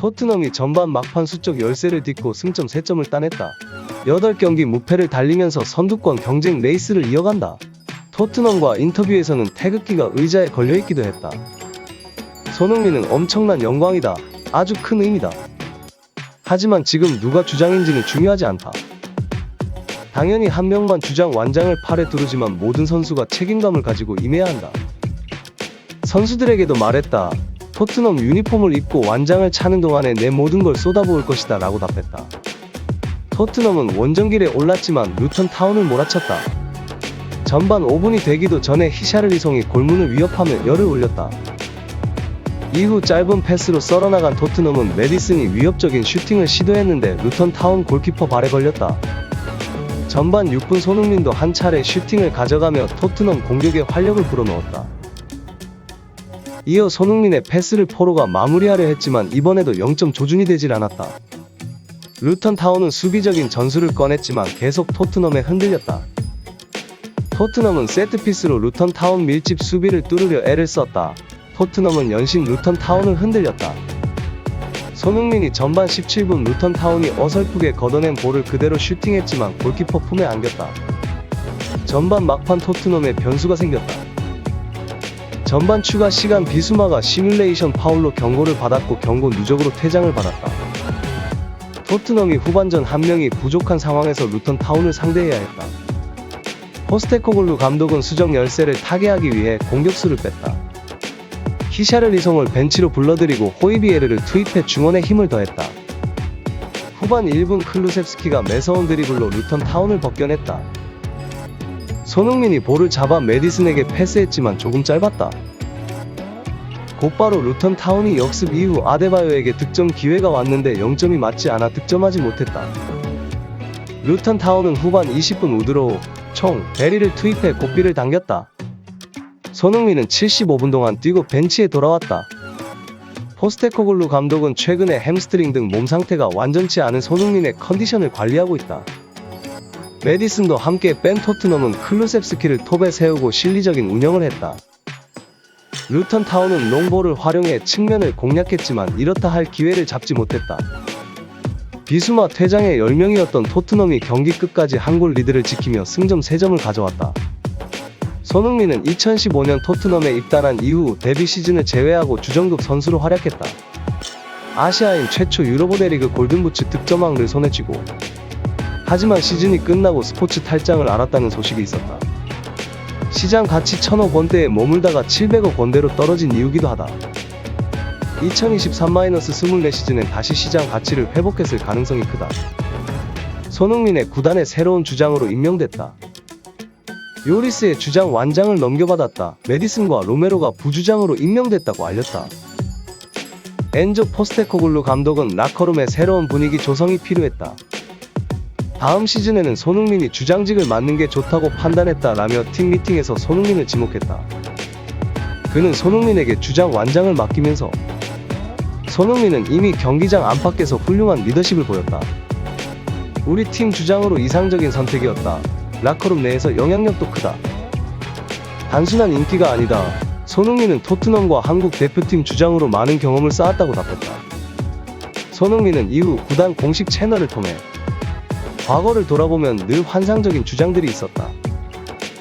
토트넘이 전반 막판 수적 열세를 딛고 승점 3점을 따냈다. 8경기 무패를 달리면서 선두권 경쟁 레이스를 이어간다. 토트넘과 인터뷰에서는 태극기가 의자에 걸려있기도 했다. 손흥민은 엄청난 영광이다. 아주 큰 의미다. 하지만 지금 누가 주장인지는 중요하지 않다. 당연히 한 명만 주장 완장을 팔에 두르지만 모든 선수가 책임감을 가지고 임해야 한다. 선수들에게도 말했다. 토트넘 유니폼을 입고 완장을 차는 동안에 내 모든 걸 쏟아부을 것이다 라고 답했다. 토트넘은 원정길에 올랐지만 루턴 타운을 몰아쳤다. 전반 5분이 되기도 전에 히샤를리송이 골문을 위협하며 열을 올렸다. 이후 짧은 패스로 썰어나간 토트넘은 메디슨이 위협적인 슈팅을 시도했는데 루턴 타운 골키퍼 발에 걸렸다. 전반 6분 손흥민도 한 차례 슈팅을 가져가며 토트넘 공격에 활력을 불어넣었다. 이어 손흥민의 패스를 포로가 마무리하려 했지만 이번에도 0점 조준이 되질 않았다. 루턴 타운은 수비적인 전술을 꺼냈지만 계속 토트넘에 흔들렸다. 토트넘은 세트피스로 루턴 타운 밀집 수비를 뚫으려 애를 썼다. 토트넘은 연신 루턴 타운을 흔들렸다. 손흥민이 전반 17분 루턴 타운이 어설프게 걷어낸 볼을 그대로 슈팅했지만 골키퍼 품에 안겼다. 전반 막판 토트넘에 변수가 생겼다. 전반 추가 시간 비수마가 시뮬레이션 파울로 경고를 받았고 경고 누적으로 퇴장을 받았다. 토트넘이 후반전 한 명이 부족한 상황에서 루턴 타운을 상대해야 했다. 포스테코글루 감독은 수적 열세를 타개하기 위해 공격수를 뺐다. 히샤를리송을 벤치로 불러들이고 호이비에르를 투입해 중원에 힘을 더했다. 후반 1분 클루셉스키가 매서운 드리블로 루턴 타운을 벗겨냈다. 손흥민이 볼을 잡아 메디슨에게 패스했지만 조금 짧았다. 곧바로 루턴 타운이 역습 이후 아데바요에게 득점 기회가 왔는데 0점이 맞지 않아 득점하지 못했다. 루턴 타운은 후반 20분 우드로우, 총, 베리를 투입해 고삐를 당겼다. 손흥민은 75분 동안 뛰고 벤치에 돌아왔다. 포스테코글루 감독은 최근에 햄스트링 등 몸 상태가 완전치 않은 손흥민의 컨디션을 관리하고 있다. 메디슨도 함께 뺀 토트넘은 클루셉스키를 톱에 세우고 실리적인 운영을 했다. 루턴 타운은 롱볼을 활용해 측면을 공략했지만 이렇다 할 기회를 잡지 못했다. 비수마 퇴장의 10명이었던 토트넘이 경기 끝까지 한 골 리드를 지키며 승점 3점을 가져왔다. 손흥민은 2015년 토트넘에 입단한 이후 데뷔 시즌을 제외하고 주전급 선수로 활약했다. 아시아인 최초 유로보대 리그 골든부츠 득점왕을 손에 쥐고, 하지만 시즌이 끝나고 스포츠 탈장을 알았다는 소식이 있었다. 시장 가치 1,000억 원대에 머물다가 700억 원대로 떨어진 이유기도 하다. 2023-24 시즌엔 다시 시장 가치를 회복했을 가능성이 크다. 손흥민의 구단의 새로운 주장으로 임명됐다. 요리스의 주장 완장을 넘겨받았다. 메디슨과 로메로가 부주장으로 임명됐다고 알렸다. 엔조 포스테코글루 감독은 라커룸의 새로운 분위기 조성이 필요했다. 다음 시즌에는 손흥민이 주장직을 맡는 게 좋다고 판단했다라며 팀 미팅에서 손흥민을 지목했다. 그는 손흥민에게 주장 완장을 맡기면서 손흥민은 이미 경기장 안팎에서 훌륭한 리더십을 보였다. 우리 팀 주장으로 이상적인 선택이었다. 라커룸 내에서 영향력도 크다. 단순한 인기가 아니다. 손흥민은 토트넘과 한국 대표팀 주장으로 많은 경험을 쌓았다고 답했다. 손흥민은 이후 구단 공식 채널을 통해 과거를 돌아보면 늘 환상적인 주장들이 있었다.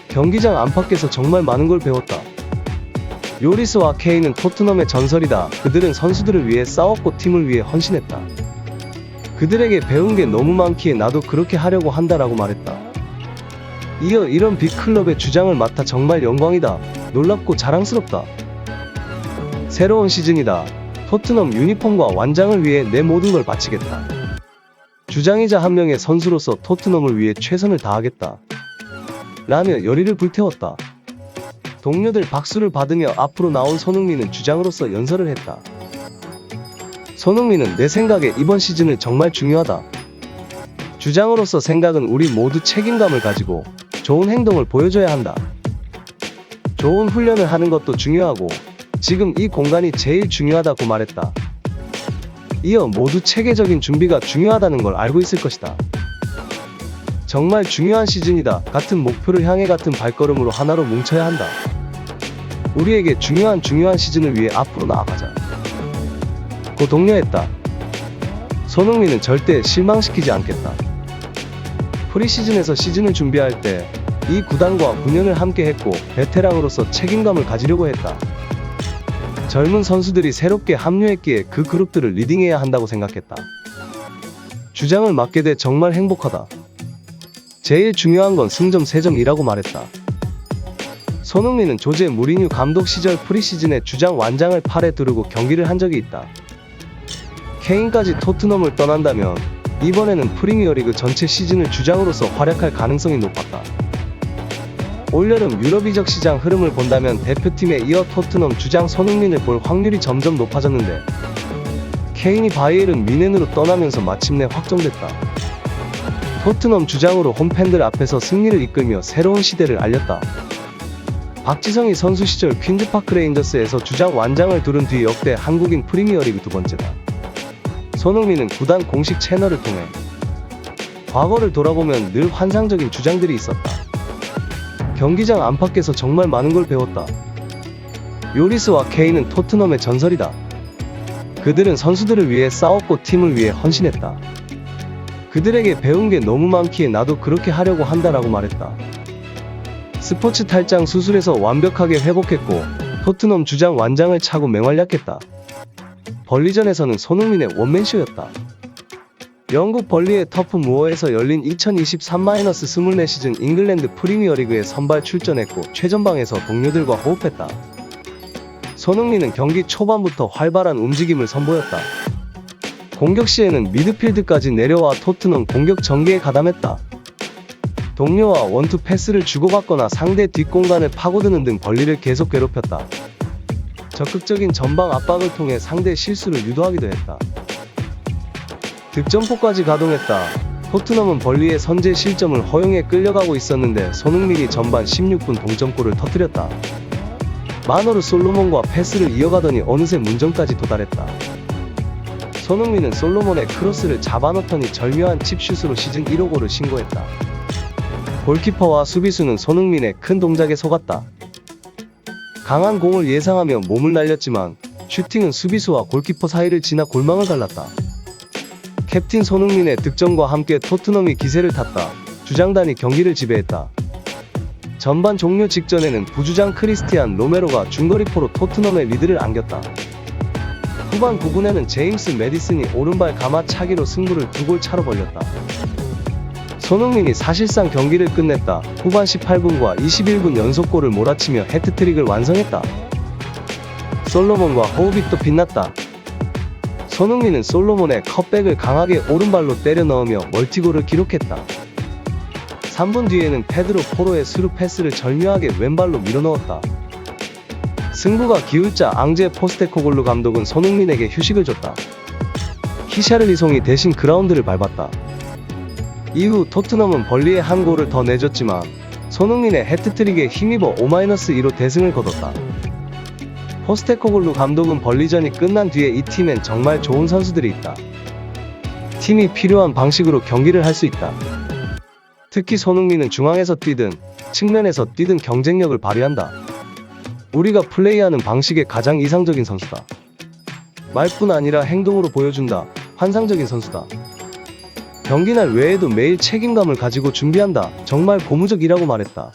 경기장 안팎에서 정말 많은 걸 배웠다. 요리스와 케인은 토트넘의 전설이다. 그들은 선수들을 위해 싸웠고 팀을 위해 헌신했다. 그들에게 배운 게 너무 많기에 나도 그렇게 하려고 한다라고 말했다. 이어 이런 빅클럽의 주장을 맡아 정말 영광이다. 놀랍고 자랑스럽다. 새로운 시즌이다. 토트넘 유니폼과 완장을 위해 내 모든 걸 바치겠다. 주장이자 한 명의 선수로서 토트넘을 위해 최선을 다하겠다. 라며 열의를 불태웠다. 동료들 박수를 받으며 앞으로 나온 손흥민은 주장으로서 연설을 했다. 손흥민은 내 생각에 이번 시즌은 정말 중요하다. 주장으로서 생각은 우리 모두 책임감을 가지고 좋은 행동을 보여줘야 한다. 좋은 훈련을 하는 것도 중요하고 지금 이 공간이 제일 중요하다고 말했다. 이어 모두 체계적인 준비가 중요하다는 걸 알고 있을 것이다. 정말 중요한 시즌이다. 같은 목표를 향해 같은 발걸음으로 하나로 뭉쳐야 한다. 우리에게 중요한 시즌을 위해 앞으로 나아가자. 고 독려했다. 손흥민은 절대 실망시키지 않겠다. 프리시즌에서 시즌을 준비할 때 이 구단과 9년을 함께 했고 베테랑으로서 책임감을 가지려고 했다. 젊은 선수들이 새롭게 합류했기에 그 그룹들을 리딩해야 한다고 생각했다. 주장을 맡게 돼 정말 행복하다. 제일 중요한 건 승점 3점이라고 말했다. 손흥민은 조제 무리뉴 감독 시절 프리시즌에 주장 완장을 팔에 두르고 경기를 한 적이 있다. 케인까지 토트넘을 떠난다면 이번에는 프리미어리그 전체 시즌을 주장으로서 활약할 가능성이 높았다. 올여름 유럽 이적 시장 흐름을 본다면 대표팀에 이어 토트넘 주장 손흥민을 볼 확률이 점점 높아졌는데 케인이 바이에른 뮌헨으로 떠나면서 마침내 확정됐다. 토트넘 주장으로 홈팬들 앞에서 승리를 이끌며 새로운 시대를 알렸다. 박지성이 선수 시절 퀸즈파크 레인저스에서 주장 완장을 두른 뒤 역대 한국인 프리미어리그 두 번째다. 손흥민은 구단 공식 채널을 통해 과거를 돌아보면 늘 환상적인 주장들이 있었다. 경기장 안팎에서 정말 많은 걸 배웠다. 요리스와 케인은 토트넘의 전설이다. 그들은 선수들을 위해 싸웠고 팀을 위해 헌신했다. 그들에게 배운 게 너무 많기에 나도 그렇게 하려고 한다라고 말했다. 스포츠 탈장 수술에서 완벽하게 회복했고 토트넘 주장 완장을 차고 맹활약했다. 벌리전에서는 손흥민의 원맨쇼였다. 영국 벌리의 터프 무어에서 열린 2023-24 시즌 잉글랜드 프리미어리그에 선발 출전했고 최전방에서 동료들과 호흡했다. 손흥민은 경기 초반부터 활발한 움직임을 선보였다. 공격 시에는 미드필드까지 내려와 토트넘 공격 전개에 가담했다. 동료와 원투 패스를 주고받거나 상대 뒷공간을 파고드는 등 벌리를 계속 괴롭혔다. 적극적인 전방 압박을 통해 상대 실수를 유도하기도 했다. 득점포까지 가동했다. 토트넘은 벌리의 선제 실점을 허용해 끌려가고 있었는데 손흥민이 전반 16분 동점골을 터뜨렸다. 마너르 솔로몬과 패스를 이어가더니 어느새 문점까지 도달했다. 손흥민은 솔로몬의 크로스를 잡아넣더니 절묘한 칩슛으로 시즌 1호 골을 신고했다. 골키퍼와 수비수는 손흥민의 큰 동작에 속았다. 강한 공을 예상하며 몸을 날렸지만 슈팅은 수비수와 골키퍼 사이를 지나 골망을 갈랐다. 캡틴 손흥민의 득점과 함께 토트넘이 기세를 탔다. 주장단이 경기를 지배했다. 전반 종료 직전에는 부주장 크리스티안 로메로가 중거리포로 토트넘의 리드를 안겼다. 후반 9분에는 제임스 매디슨이 오른발 가마차기로 승부를 2골 차로 벌렸다. 손흥민이 사실상 경기를 끝냈다. 후반 18분과 21분 연속골을 몰아치며 해트트릭을 완성했다. 솔로몬과 호흡이 또 빛났다. 손흥민은 솔로몬의 컷백을 강하게 오른발로 때려 넣으며 멀티골을 기록했다. 3분 뒤에는 페드로 포로의 스루 패스를 절묘하게 왼발로 밀어넣었다. 승부가 기울자 앙제 포스테코글루 감독은 손흥민에게 휴식을 줬다. 히샤를리송이 대신 그라운드를 밟았다. 이후 토트넘은 벌리의 한 골을 더 내줬지만 손흥민의 해트트릭에 힘입어 5-2로 대승을 거뒀다. 포스테코글루 감독은 벌리전이 끝난 뒤에 이 팀엔 정말 좋은 선수들이 있다. 팀이 필요한 방식으로 경기를 할 수 있다. 특히 손흥민은 중앙에서 뛰든 측면에서 뛰든 경쟁력을 발휘한다. 우리가 플레이하는 방식의 가장 이상적인 선수다. 말뿐 아니라 행동으로 보여준다. 환상적인 선수다. 경기날 외에도 매일 책임감을 가지고 준비한다. 정말 고무적이라고 말했다.